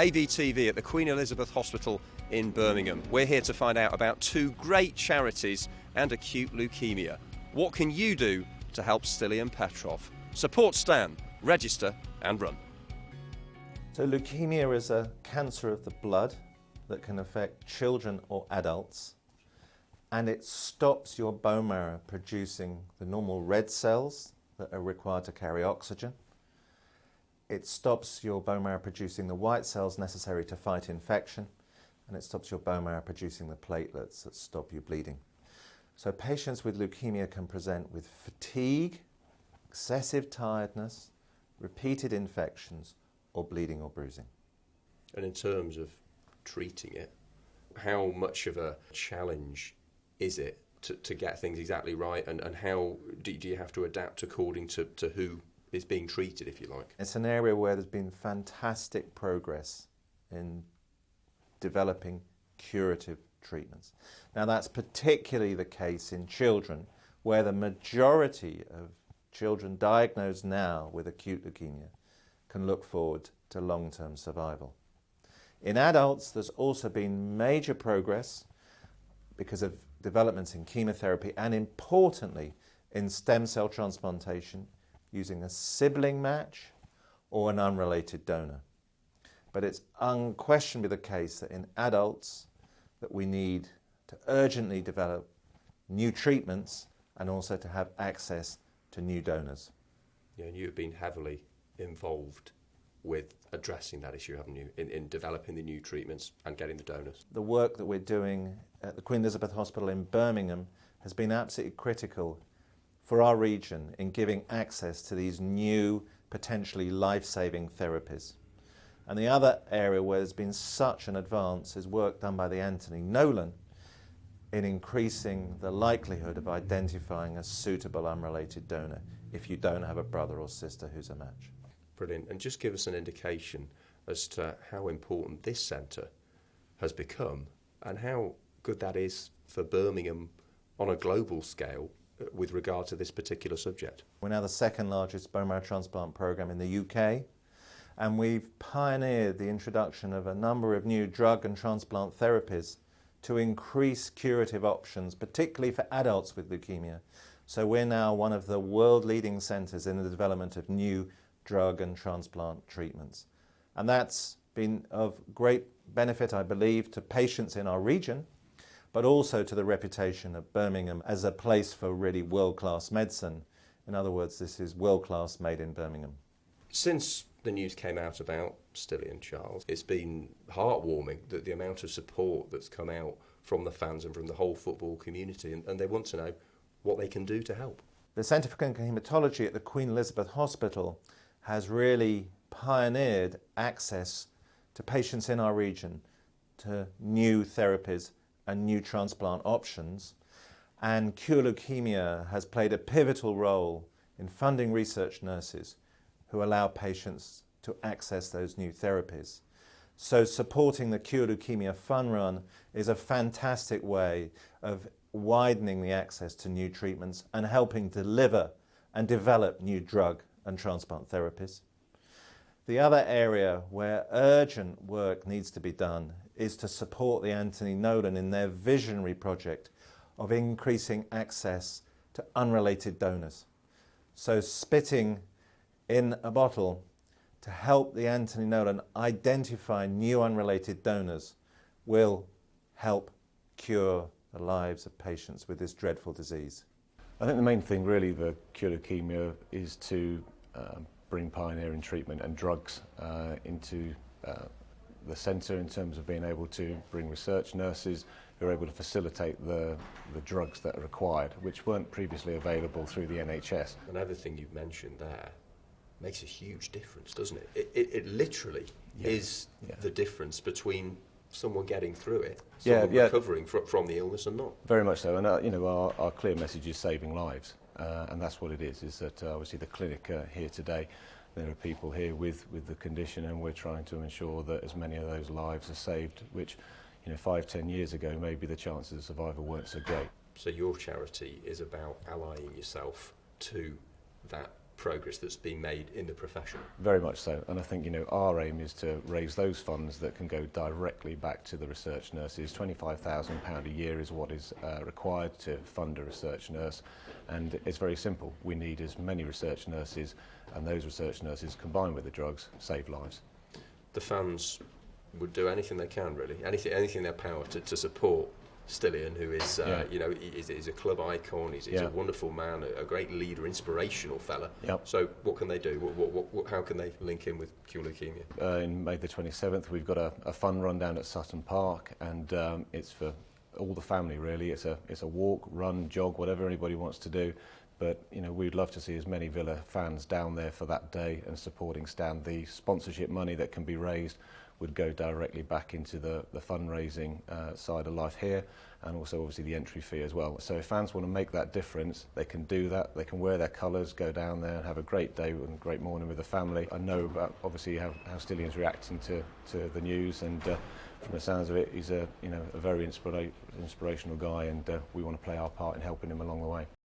AVTV at the Queen Elizabeth Hospital in Birmingham. We're here to find out about two great charities and acute leukemia. What can you do to help Stilian Petrov? Support Stan, register and run. So leukemia is a cancer of the blood that can affect children or adults, and it stops your bone marrow producing the normal red cells that are required to carry oxygen. It stops your bone marrow producing the white cells necessary to fight infection, and it stops your bone marrow producing the platelets that stop you bleeding. So patients with leukemia can present with fatigue, excessive tiredness, repeated infections, or bleeding or bruising. And in terms of treating it, how much of a challenge is it to get things exactly right, and how do you have to adapt according to who is being treated, if you like? It's an area where there's been fantastic progress in developing curative treatments. Now that's particularly the case in children, where the majority of children diagnosed now with acute leukemia can look forward to long-term survival. In adults, there's also been major progress because of developments in chemotherapy and, importantly, in stem cell transplantation using a sibling match or an unrelated donor. But it's unquestionably the case that in adults that we need to urgently develop new treatments and also to have access to new donors. Yeah, and you've been heavily involved with addressing that issue, haven't you, in developing the new treatments and getting the donors? The work that we're doing at the Queen Elizabeth Hospital in Birmingham has been absolutely critical for our region in giving access to these new, potentially life-saving therapies. And the other area where there's been such an advance is work done by the Anthony Nolan in increasing the likelihood of identifying a suitable unrelated donor if you don't have a brother or sister who's a match. Brilliant. And just give us an indication as to how important this centre has become and how good that is for Birmingham on a global scale with regard to this particular subject. We're now the second largest bone marrow transplant programme in the UK, and we've pioneered the introduction of a number of new drug and transplant therapies to increase curative options, particularly for adults with leukemia. So we're now one of the world-leading centres in the development of new drug and transplant treatments. And that's been of great benefit, I believe, to patients in our region, but also to the reputation of Birmingham as a place for really world-class medicine. In other words, this is world-class made in Birmingham. Since the news came out about Stilian, Charles, it's been heartwarming that the amount of support that's come out from the fans and from the whole football community, and they want to know what they can do to help. The Centre for Clinical Haematology at the Queen Elizabeth Hospital has really pioneered access to patients in our region to new therapies and new transplant options, and Cure Leukemia has played a pivotal role in funding research nurses who allow patients to access those new therapies. So supporting the Cure Leukemia Fun Run is a fantastic way of widening the access to new treatments and helping deliver and develop new drug and transplant therapies. The other area where urgent work needs to be done is to support the Anthony Nolan in their visionary project of increasing access to unrelated donors. So spitting in a bottle to help the Anthony Nolan identify new unrelated donors will help cure the lives of patients with this dreadful disease. I think the main thing really for Cure Leukemia is to bring pioneering treatment and drugs into the centre in terms of being able to bring research nurses who are able to facilitate the drugs that are required, which weren't previously available through the NHS. And everything you've mentioned there makes a huge difference, doesn't it? It literally is the difference between someone getting through it, someone recovering from the illness and not. Very much so, and you know, our clear message is saving lives, and that's what it is that obviously the clinic here today, there are people here with the condition, and we're trying to ensure that as many of those lives are saved, which, you know, 5-10 years ago maybe the chances of survival weren't so great. So your charity is about allying yourself to that progress that's being made in the profession. Very much so, and I think our aim is to raise those funds that can go directly back to the research nurses. £25,000 a year is what is required to fund a research nurse, and it's very simple. We need as many research nurses, and those research nurses combined with the drugs save lives. The fans would do anything they can, really, anything in their power to support Stillian, who is, is a club icon. He's a wonderful man, a great leader, inspirational fella. Yep. So what can they do? How can they link in with Cure Leukemia? In May the 27th, we've got a fun run down at Sutton Park, and it's for all the family, really. It's a walk, run, jog, whatever anybody wants to do. But we'd love to see as many Villa fans down there for that day and supporting Stan. The sponsorship money that can be raised would go directly back into the fundraising side of life here, and also obviously the entry fee as well. So if fans want to make that difference, they can do that. They can wear their colours, go down there and have a great day and a great morning with the family. I know about obviously how Stillian's reacting to the news, and from the sounds of it, he's a very inspirational guy, and we want to play our part in helping him along the way.